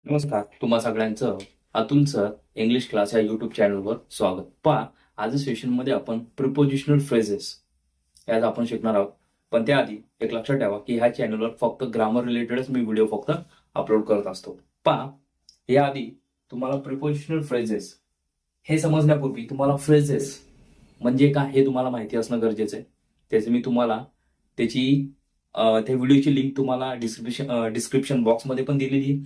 नमस्कार, तुम्हा सगळ्यांचं अतुलचं इंग्लिश क्लास या युट्यूब चॅनलवर स्वागत. पहा, आज सेशनमध्ये आपण प्रिपोजिशनल फ्रेजेस यात आपण शिकणार आहोत. पण त्याआधी एक लक्षात ठेवा की ह्या चॅनलवर फक्त ग्रामर रिलेटेडच मी व्हिडिओ फक्त अपलोड करत असतो. पहा, याआधी तुम्हाला प्रिपोजिशनल फ्रेजेस हे समजण्यापूर्वी तुम्हाला फ्रेजेस म्हणजे काय हे तुम्हाला माहिती असणं गरजेचं आहे. त्याचे मी तुम्हाला त्या व्हिडिओची लिंक तुम्हाला डिस्क्रिप्शन बॉक्समध्ये पण दिलेली आहे,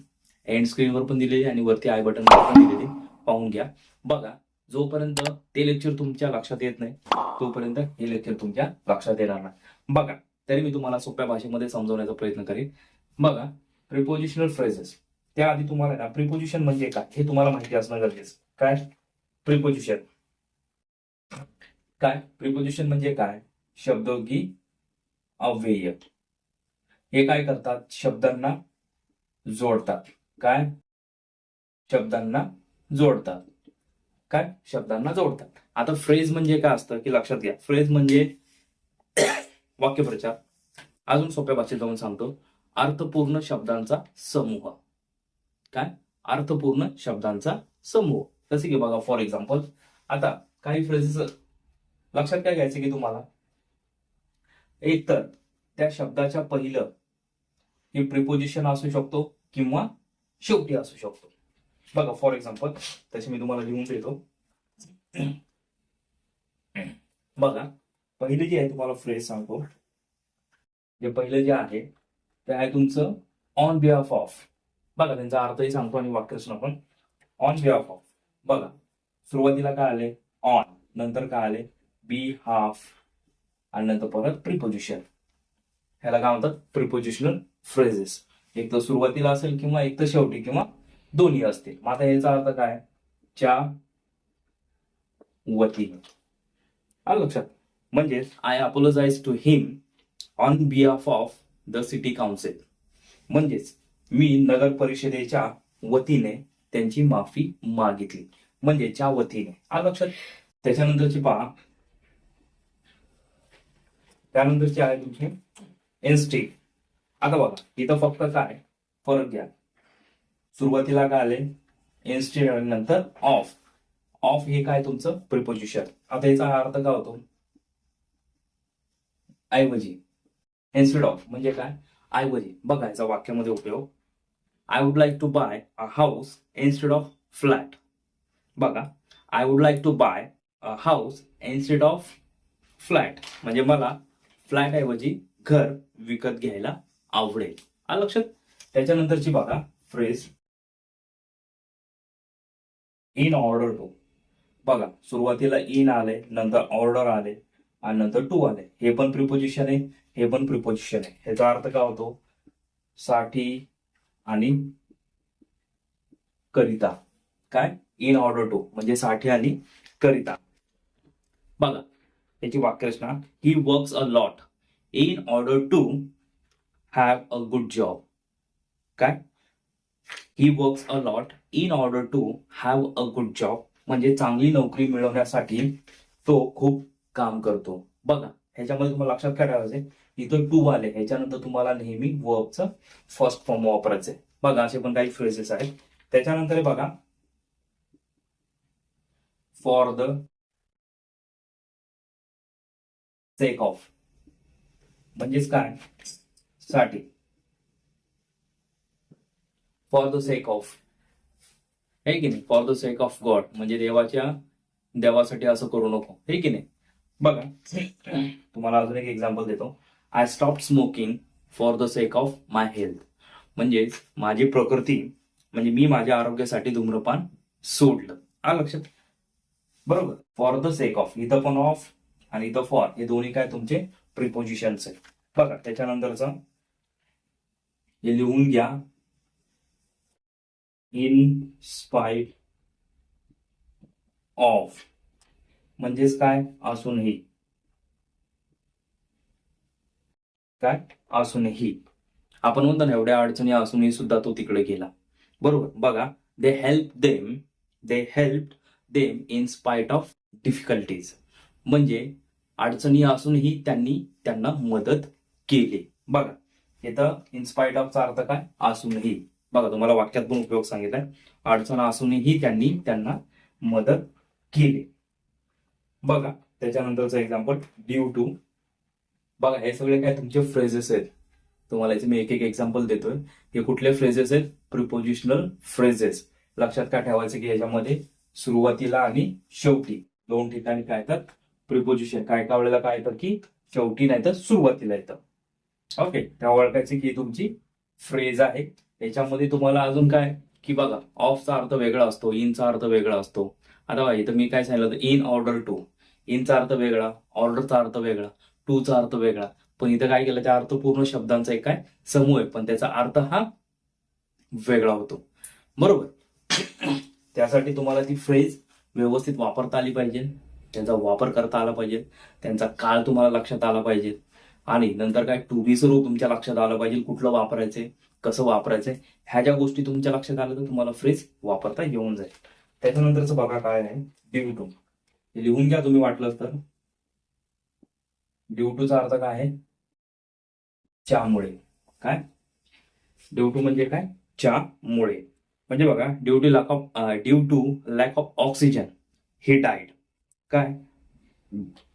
एंड स्क्रीनवर पण दिलेली आणि वरती आय बटनवर पण दिलेली. पाहून घ्या. बघा, जोपर्यंत ते लेक्चर तुमच्या लक्षात येत नाही तोपर्यंत हे लेक्चर तुमच्या लक्षात येणार नाही. बघा, तरी मी तुम्हाला सोप्या भाषेमध्ये समजवण्याचा प्रयत्न करेन. बघा, प्रिपोजिशनल फ्रेजेस त्याआधी तुम्हाला ना प्रिपोजिशन म्हणजे काय हे तुम्हाला माहिती असणं गरजेचं. काय प्रिपोजिशन? प्रिपोजिशन म्हणजे काय? शब्दोगी अव्यय. हे काय करतात? शब्दांना जोडतात. शब्दांना जोडतात. आता फ्रेज म्हणजे काय असतं की लक्षात घ्या. फ्रेज म्हणजे वाक्यप्रचार. अजून सोप्या भाषेत जाऊन सांगतो, अर्थपूर्ण शब्दांचा समूह. अर्थपूर्ण शब्दांचा समूह. जसे की बघा, फॉर एक्झाम्पल, आता काही फ्रेजेस लक्षात काय घ्यायचं की तुम्हाला, एक तर त्या शब्दाच्या पहिलं हे प्रिपोजिशन असू शकतो किंवा शेवटी असू शकतो. बघा, फॉर एक्झाम्पल त्याचे मी तुम्हाला लिहून देतो. बघा, पहिले जे आहे तुम्हाला फ्रेज सांगतो. जे पहिलं जे आहे ते आहे तुमचं ऑन बिहाफ ऑफ. बघा, त्यांचा अर्थही सांगतो आणि वाक्यरचना पण. On behalf of. बघा, सुरुवातीला काय आले? ऑन, नंतर काय आले? बी हाफ, आणि नंतर परत प्रिपोजिशन. ह्याला काय म्हणतात? Prepositional phrases. एक तर सुरुवातीला असेल किंवा एक तर शेवटी किंवा दोन्ही असतील. मग आता याचा अर्थ काय? च्या वतीने. आलं लक्षात? म्हणजेच I apologise to him on behalf of the city council. म्हणजेच मी नगर परिषदेच्या वतीने त्यांची माफी मागितली. म्हणजे च्या वतीने. आलं लक्षात? त्याच्यानंतरची पहा, त्यानंतरची आहे तुमची इन्स्टेड. आता बघा, इथं फक्त काय फरक घ्या. सुरुवातीला काय आले? इन्स्टेड आणि नंतर ऑफ. ऑफ हे काय तुमचं प्रिपोजिशन. आता याचा अर्थ काय होतो? ऐवजी. इन्स्टेड ऑफ म्हणजे काय? ऐवजी. बघा याचा वाक्यामध्ये उपयोग. I would like to buy a house instead of flat. बघा, I would like to buy a house instead of flat म्हणजे मला फ्लॅट ऐवजी घर विकत घ्यायला आवडेल. आलं लक्षात? त्याच्यानंतरची बघा फ्रेज इन ऑर्डर टू. बघा, सुरुवातीला इन आले, नंतर ऑर्डर आले आणि नंतर टू आले. हे पण प्रिपोजिशन आहे, हे पण प्रिपोजिशन आहे. ह्याचा अर्थ काय होतो? साठी आणि करिता. इन ऑर्डर टू म्हणजे साठी आणि करिता. बघा, याची वाक्यरचना, he works a lot in order to have a good job. He works a lot in order to have a good job म्हणजे चांगली नोकरी मिळवण्यासाठी तो खूप काम करतो. बघा, ह्याच्यामध्ये तुम्हाला लक्षात काय ठेवायचंय? इथं टू आले, ह्याच्यानंतर तुम्हाला नेहमी वर्बचं फर्स्ट फॉर्म वापरायचंय. बघा, असे पण काही फ्रेजेस आहेत. त्याच्यानंतर बघा, फॉर द सेक ऑफ म्हणजेच काय? साठी. फॉर द सेक ऑफ आहे की नाही? For the sake of God म्हणजे देवासाठी असं करू नको, हे की नाही? बघा, तुम्हाला अजून एक एक्झाम्पल देतो. I stop smoking for the sake of my health म्हणजे माझी प्रकृती म्हणजे मी माझ्या आरोग्यासाठी धूम्रपान सोडलं. आलं लक्षात? बरोबर. फॉर द सेक ऑफ, इथं पण ऑफ आणि इथं फॉर, हे दोन्ही काय तुमचे प्रिपोजिशन्स आहेत. बघा, त्याच्यानंतरचं हे लिहून घ्या. इन स्पाइट ऑफ म्हणजेच काय? असूनही. असूनही. आपण म्हणतो ना, एवढ्या अडचणी असूनही सुद्धा तो तिकडे गेला. बरोबर. बघा, they help them in spite of difficulties म्हणजे अडचणी असूनही त्यांनी त्यांना मदत केली. बघा, इथं इन स्पाइट ऑफचा अर्थ काय? असूनही. बघा तुम्हाला वाक्यात पण उपयोग सांगितलाय. अडचण असूनही त्यांना मदत केली. बघा त्याच्यानंतरचं एक्झाम्पल ड्यू टू. बघा हे सगळे काय तुमचे फ्रेजेस आहेत. तुम्हाला याचे मी एक एक एक्झाम्पल देतोय. हे कुठले फ्रेजेस आहेत? Prepositional phrases. लक्षात काय ठेवायचं की याच्यामध्ये सुरुवातीला आणि शेवटी दोन ठिकाणी काय येतात? प्रिपोजिशन. काय काय वेळेला काय येतं की शेवटी नाही तर सुरुवातीला येतं. ओके, त्या ओळखायची की तुमची फ्रेज आहे. याच्यामध्ये तुम्हाला अजून काय की बघा ऑफचा अर्थ वेगळा असतो, इनचा अर्थ वेगळा असतो. आता बघा इथं मी काय सांगितलं होतं, इन ऑर्डर टू. इनचा अर्थ वेगळा, ऑर्डरचा अर्थ वेगळा, टूचा अर्थ वेगळा. पण इथं काय केलं, त्या अर्थपूर्ण शब्दांचा एक काय समूह आहे, पण त्याचा अर्थ हा वेगळा होतो. बरोबर. त्यासाठी तुम्हाला ती फ्रेज व्यवस्थित वापरता आली पाहिजे, त्यांचा वापर करता आला पाहिजे, त्यांचा काळ तुम्हाला लक्षात आला पाहिजे, आणि नंतर काय टू बी स्वरूप तुमच्या लक्षात आलं पाहिजे. कुठलं वापरायचंय, कसं वापरायचंय, ह्या ज्या गोष्टी तुमच्या लक्षात आल्या तर तुम्हाला फ्रेज वापरता येऊन जाईल. त्याच्यानंतरच बघा काय आहे ड्यू टू. लिहून घ्या तुम्ही वाटलं तर. ड्यू टूचा अर्थ काय आहे? च्यामुळे. काय ड्यू टू म्हणजे काय? च्यामुळे. म्हणजे बघा due to lack of oxygen he died. काय?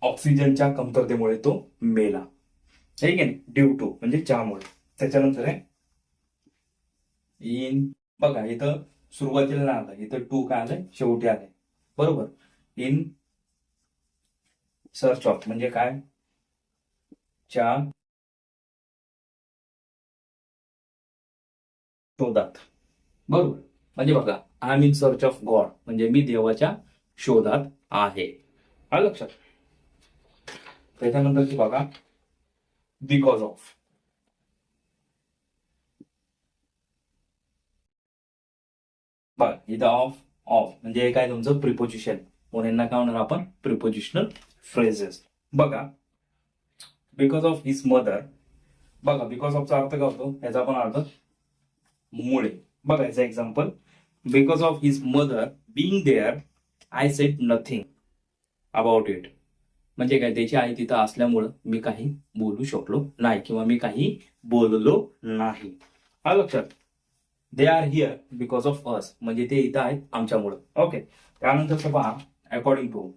ऑक्सिजनच्या कमतरतेमुळे तो मेला. आहे की नाही? ड्यू टू म्हणजे च्यामुळे. त्याच्यानंतर आहे इन. बघा इथं सुरुवातीला नाही आलं, इथं टू काय आलंय? शेवटी आलंय. बरोबर. इन सर्च ऑफ म्हणजे काय? च्या शोधात. बरोबर. म्हणजे बघा I am in search of God म्हणजे मी देवाच्या शोधात आहे. आलं लक्षात? त्याच्यानंतरची बघा बिकॉज ऑफ. बघा इथं ऑफ ऑफ म्हणजे काय तुमचं प्रिपोजिशन, म्हणून यांना काय होणार आपण? Prepositional phrases. बघा बिकॉज ऑफ हिज मदर. बघा बिकॉज ऑफचा अर्थ काय होतो? याचा पण अर्थ मुळे. बघा याचं example, because of his mother being there I said nothing about it. म्हणजे काय? त्याची आई तिथं असल्यामुळं मी काही बोलू शकलो नाही किंवा मी काही बोललो नाही. हा लक्षात. They are here because of us म्हणजे ते इथं आहेत आमच्यामुळं. ओके. त्यानंतर पहा अकॉर्डिंग टू.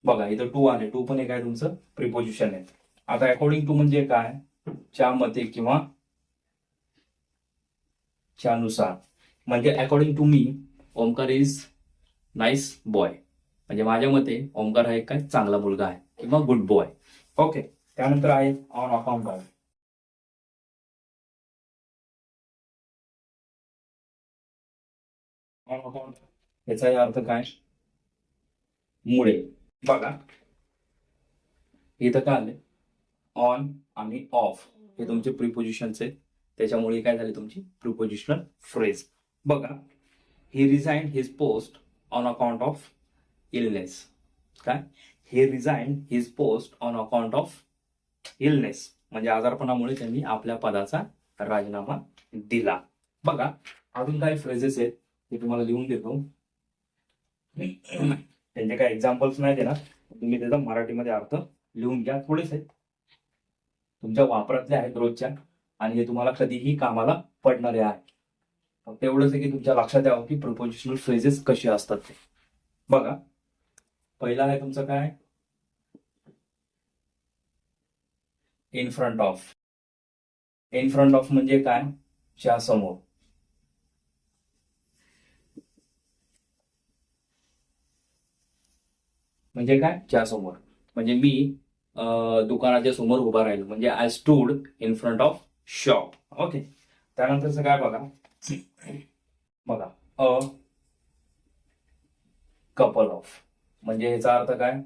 बघा इथं टू आले, टू पण एक आहे तुमचं प्रिपोजिशन आहे. आता अकॉर्डिंग टू म्हणजे काय? च्या मते किंवा च्यानुसार. म्हणजे according to me Omkar is nice boy. म्हणजे माझ्या मते ओमकार हा एक काय चांगला मुलगा आहे किंवा गुड बॉय. ओके. त्यानंतर आहे on account of. On account याचाही अर्थ काय? मुळे. बघा इथं काय आले? ऑन आणि ऑफ हे तुमचे प्रिपोजिशन्स आहेत, त्याच्यामुळे काय झाले तुमची प्रिपोजिशनल फ्रेज. बघा he resign his post on account of illness. काय? He resign his post on account of illness म्हणजे आजारपणामुळे त्यांनी आपल्या पदाचा राजीनामा दिला. बघा अजून काही फ्रेजेस आहेत ते तुम्हाला लिहून देतो. त्यांचे काही एक्झाम्पल्स नाही देणार, तुम्ही त्याचा मराठीमध्ये अर्थ लिहून घ्या. थोडेसे तुमच्या वापरातले आहेत रोजच्या, आणि हे तुम्हाला कधीही कामाला पडणारे आहे. फक्त एवढंच आहे की तुमच्या लक्षात यावं की प्रिपोजिशनल फ्रेजेस कसे असतात ते. बघा पहिला आहे तुमचं काय? In front of. In front of म्हणजे काय? च्या समोर. म्हणजे काय? च्या समोर. म्हणजे मी दुकानाच्या समोर उभा राहिलो म्हणजे I stood in front of shop. Okay. त्यानंतरच काय बघा, बघा अ कपल ऑफ म्हणजे याचा अर्थ काय?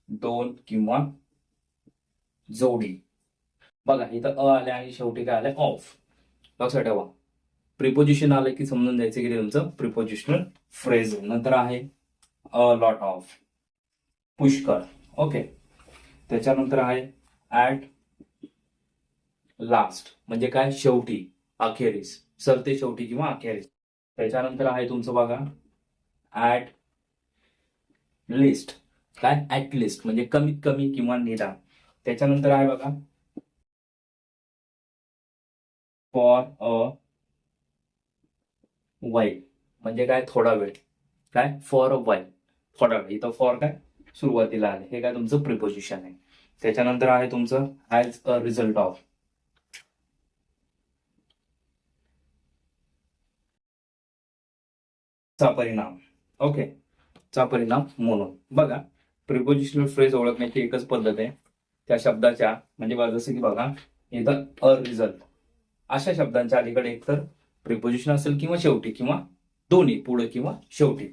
दोन किंवा जोडी. बघा इथं अ आले आणि शेवटी काय आले? ऑफ. लक्षात ठेवा प्रिपोजिशन आलं की समजून द्यायचं की तुमचं प्रिपोजिशनल फ्रेज. नंतर आहे अ लॉट ऑफ, पुष्कळ. ओके. त्याच्यानंतर आहे ऍट लास्ट म्हणजे काय? शेवटी, अखेरीस, सरते शेवटी किंवा अखेरीस. त्याच्यानंतर आहे तुमचं बघा ऍट लिस्ट. काय? ऍट लिस्ट म्हणजे कमीत कमी किंवा निदान. त्याच्यानंतर आहे बघा फॉर अ वाईल म्हणजे काय, थोडा वेळ. काय, फॉर अ वाईल, थोडा वेळ. इथं फॉर काय, सुरुवातीला आले, हे काय तुमचं प्रिपोजिशन आहे. त्याच्यानंतर आहे तुमचं ॲज अ रिझल्ट ऑफ. चा परिणाम. ओके, चा परिणाम म्हणून. बघा, प्रिपोजिशनल फ्रेज ओळखण्याची एकच पद्धत आहे. त्या शब्दाच्या म्हणजे बघा, जसं की बघा इथं अ रिझल्ट, अशा शब्दांच्या अलीकडे एकतर प्रिपोजिशन असेल किंवा शेवटी, किंवा दोन्ही, पुढे किंवा शेवटी.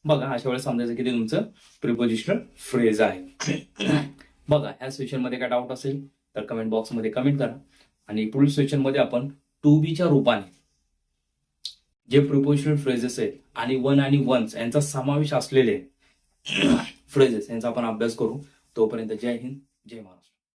बघा, अशा वेळेस समजायचं की ते तुमचं प्रिपोजिशनल फ्रेज आहे. बघा, ह्या सेशन मध्ये काय डाऊट असेल तर कमेंट बॉक्समध्ये कमेंट करा. आणि पुढील सेशन मध्ये आपण टू बीच्या रूपाने जे प्रिपोजिशनल फ्रेजेस आहेत आणि वन आणि वन्स यांचा समावेश असलेले फ्रेजेस यांचा आपण अभ्यास करू. तोपर्यंत जय हिंद, जय महाराष्ट्र.